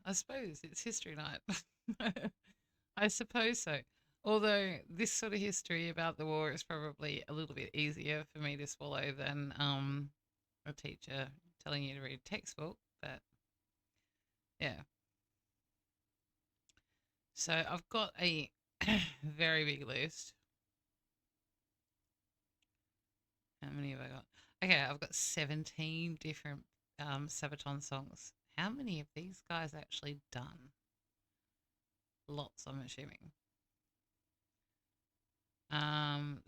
I suppose it's history night. I suppose so. Although this sort of history about the war is probably a little bit easier for me to swallow than a teacher telling you to read a textbook. But yeah, so I've got a very big list. How many have I got? Okay, I've got 17 different Sabaton songs. How many have these guys actually done? Lots, I'm assuming.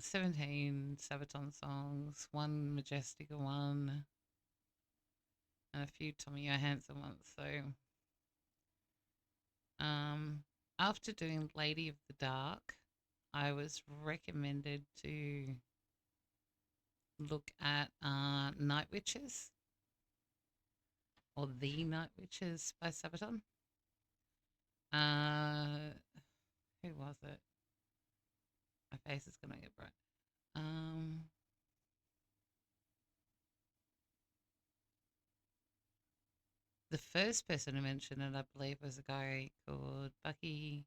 17 Sabaton songs, one Majestica one, and a few Tommy Johansson ones. So, after doing Lady of the Dark, I was recommended to look at Night Witches or The Night Witches by Sabaton. Who was it? My face is gonna get bright. The first person to mention it, I believe, was a guy called Bucky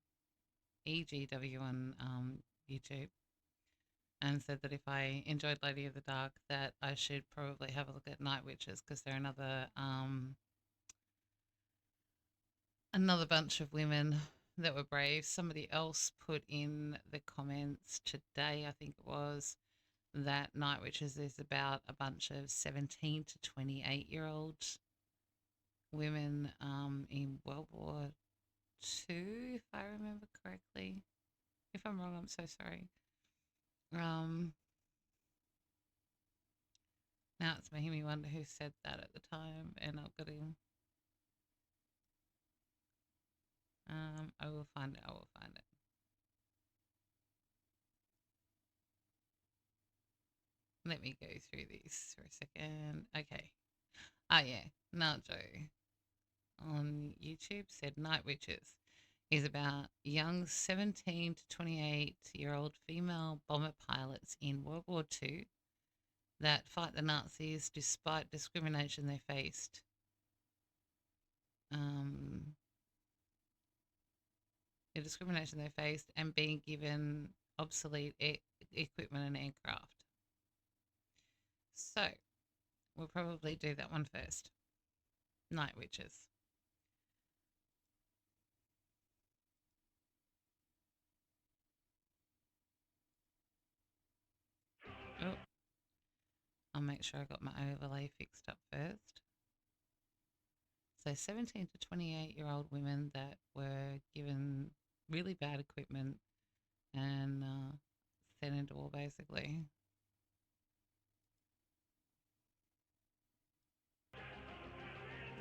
EGW on YouTube, and said that if I enjoyed Lady of the Dark, that I should probably have a look at Night Witches because they're another bunch of women that were brave. Somebody else put in the comments today, I think it was, that Night Witches is about a bunch of 17 to 28-year-old women in World War II, if I remember correctly. If I'm wrong, I'm so sorry. Now it's making me wonder who said that at the time, and I've got to. I will find it. I will find it. Let me go through these for a second. Okay. Yeah. Najo on YouTube said Night Witches is about young 17 to 28-year-old female bomber pilots in World War II that fight the Nazis despite discrimination they faced. The discrimination they faced and being given obsolete equipment and aircraft. So, we'll probably do that one first. Night Witches. Oh, I'll make sure I got my overlay fixed up first. So 17 to 28-year-old women that were given really bad equipment and sent into war, basically.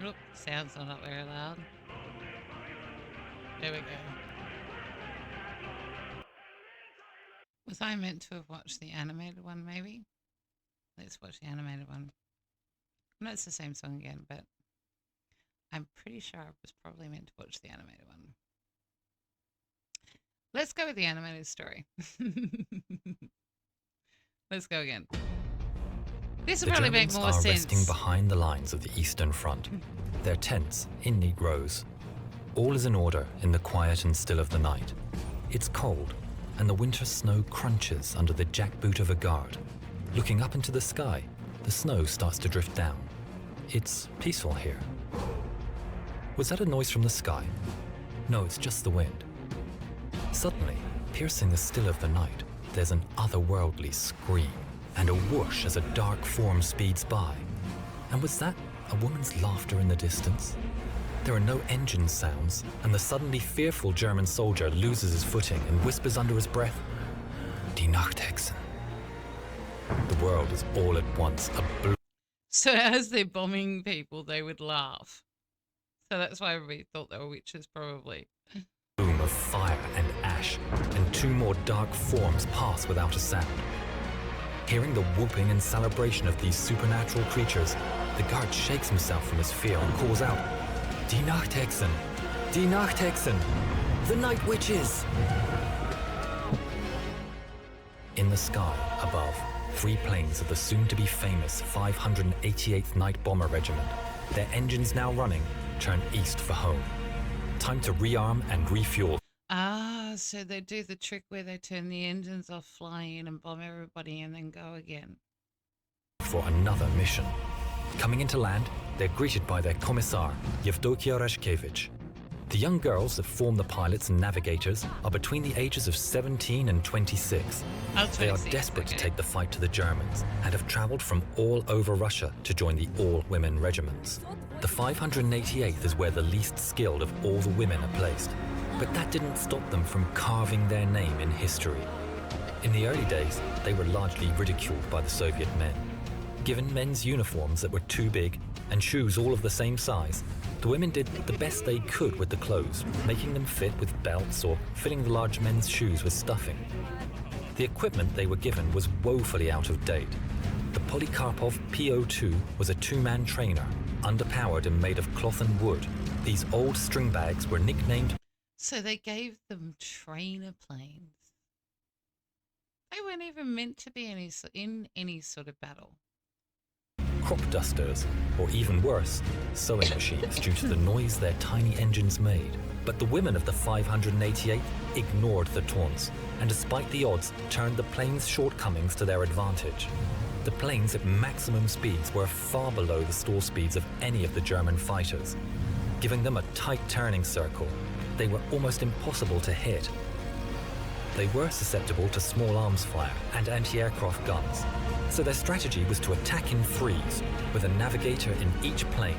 Oop, sound's not up very loud. There we go. Was I meant to have watched the animated one, maybe? Let's watch the animated one. No, it's the same song again, but I'm pretty sure I was probably meant to watch the animated one. Let's go with the animated story. Let's go again. This will probably make more sense. The Germans are resting behind the lines of the Eastern Front, their tents in neat rows. All is in order in the quiet and still of the night. It's cold, and the winter snow crunches under the jackboot of a guard. Looking up into the sky, the snow starts to drift down. It's peaceful here. Was that a noise from the sky? No, it's just the wind. Suddenly, piercing the still of the night, there's an otherworldly scream and a whoosh as a dark form speeds by. And was that a woman's laughter in the distance? There are no engine sounds, and the suddenly fearful German soldier loses his footing and whispers under his breath, Die Nachthexen. The world is all at once a blue. So as they're bombing people, they would laugh. So that's why everybody thought they were witches, probably. Boom of fire and ash, and two more dark forms pass without a sound. Hearing the whooping and celebration of these supernatural creatures, the guard shakes himself from his fear and calls out, Die Nachthexen! Die Nachthexen! The Night Witches! In the sky above, 3 planes of the soon-to-be famous 588th Night Bomber Regiment, their engines now running, turn east for home. Time to rearm and refuel. Ah, so they do the trick where they turn the engines off, fly in and bomb everybody and then go again. For another mission. Coming into land, they're greeted by their commissar, Yevdokia Rashkevich. The young girls that form the pilots and navigators are between the ages of 17 and 26. They are desperate to take the fight to the Germans and have traveled from all over Russia to join the all-women regiments. The 588th is where the least skilled of all the women are placed, but that didn't stop them from carving their name in history. In the early days, they were largely ridiculed by the Soviet men. Given men's uniforms that were too big and shoes all of the same size, the women did the best they could with the clothes, making them fit with belts or filling the large men's shoes with stuffing. The equipment they were given was woefully out of date. The Polikarpov PO2 was a two-man trainer, underpowered and made of cloth and wood. These old string bags were nicknamed... So they gave them trainer planes. They weren't even meant to be in any sort of battle. crop dusters, or even worse, sewing machines due to the noise their tiny engines made. But the women of the 588 ignored the taunts, and despite the odds, turned the plane's shortcomings to their advantage. The planes at maximum speeds were far below the stall speeds of any of the German fighters, giving them a tight turning circle. They were almost impossible to hit. They were susceptible to small arms fire and anti-aircraft guns, so their strategy was to attack in threes, with a navigator in each plane.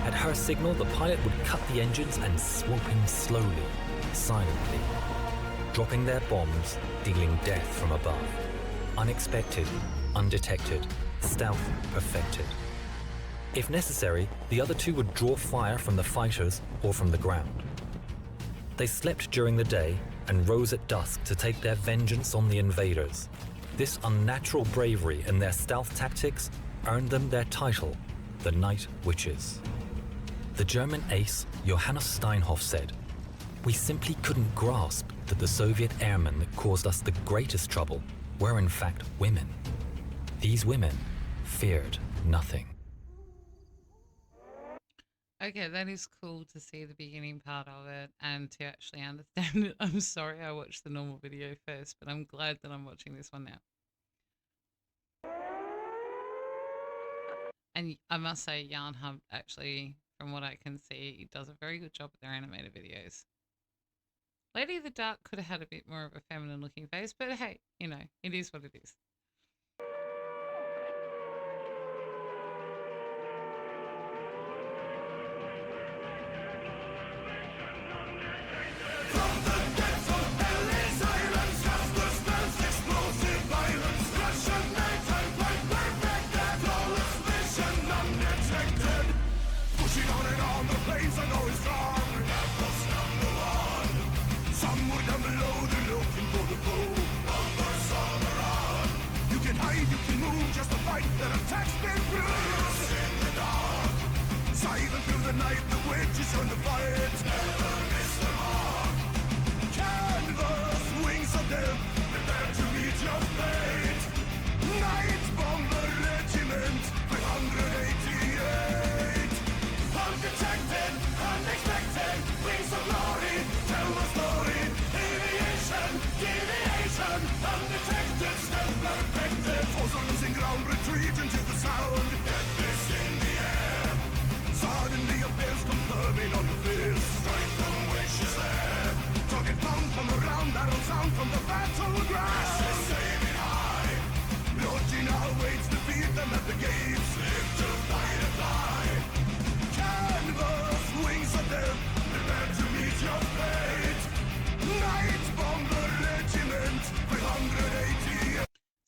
At her signal, the pilot would cut the engines and swoop in slowly, silently, dropping their bombs, dealing death from above. Unexpected, undetected, stealth perfected. If necessary, the other two would draw fire from the fighters or from the ground. They slept during the day and rose at dusk to take their vengeance on the invaders. This unnatural bravery and their stealth tactics earned them their title, the Night Witches. The German ace, Johannes Steinhoff, said, "We simply couldn't grasp that the Soviet airmen that caused us the greatest trouble were in fact women. These women feared nothing." Okay, that is cool to see the beginning part of it and to actually understand it. I'm sorry I watched the normal video first, but I'm glad that I'm watching this one now. And I must say, Yarn Hub actually, from what I can see, does a very good job with their animated videos. Lady of the Dark could have had a bit more of a feminine looking face, but hey, you know, it is what it is.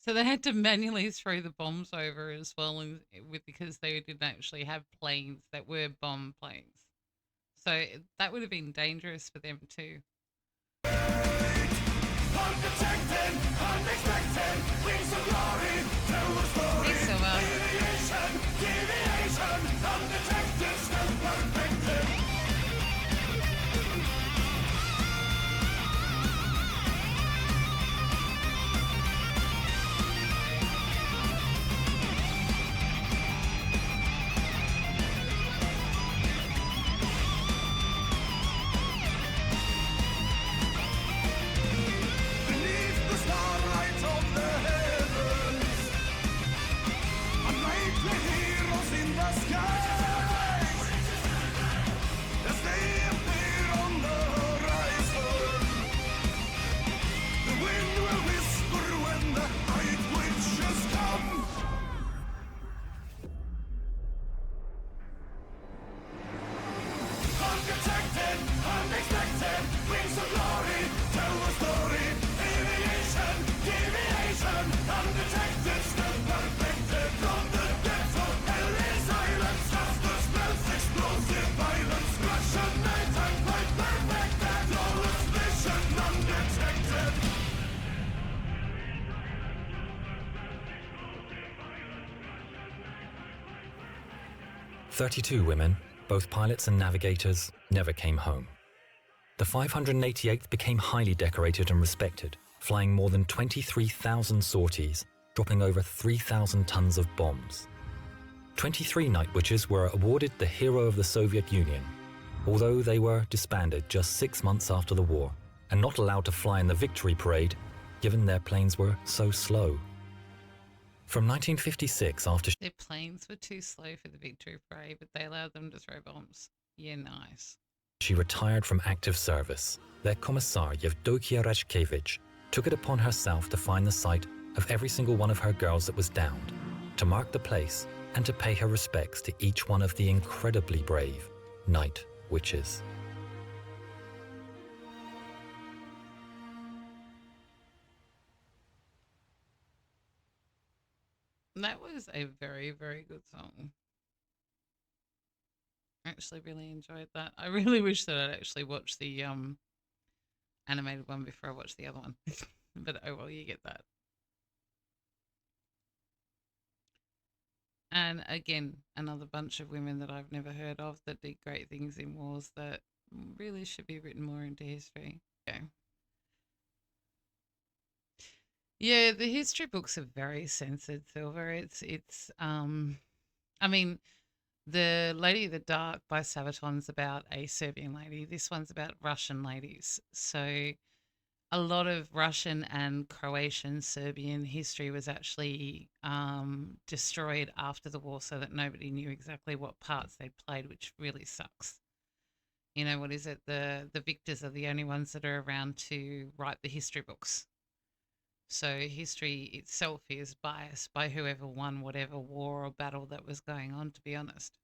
So they had to manually throw the bombs over as well, and because they didn't actually have planes that were bomb planes. So that would have been dangerous for them too. Undetected, unexpected, wings of glory, tell the story. Hey, Silver. Deviation, undetected, still perfected. skies as they appear on the horizon. The wind will whisper when the night witches come. Undetected, unexpected, wings of glory, tell the story. Aviation, deviation, undetected, still perfected. From the depths of Ellie's islands, just the spells, explosive violence. Russian night and quite perfected. Flawless vision, undetected. "32 women, both pilots and navigators, never came home. The 588th became highly decorated and respected, flying more than 23,000 sorties, dropping over 3,000 tons of bombs. 23 night witches were awarded the Hero of the Soviet Union, although they were disbanded just 6 months after the war and not allowed to fly in the victory parade, given their planes were so slow. From 1956, after Their planes were too slow for the victory parade, but they allowed them to throw bombs. Yeah, nice. she retired from active service, their commissar Yevdokia Rashkevich took it upon herself to find the site of every single one of her girls that was downed, to mark the place and to pay her respects to each one of the incredibly brave night witches. That was a very, very good song. I actually really enjoyed that. I really wish that I'd actually watched the animated one before I watched the other one. But oh well, you get that. And again, another bunch of women that I've never heard of that did great things in wars that really should be written more into history. Okay. Yeah, the history books are very censored, Silver. I mean, the Lady of the Dark by Sabaton's about a Serbian lady. This one's about Russian ladies. So a lot of Russian and Croatian, Serbian history was actually destroyed after the war so that nobody knew exactly what parts they played, which really sucks. You know, what is it? The victors are the only ones that are around to write the history books. So history itself is biased by whoever won whatever war or battle that was going on, to be honest.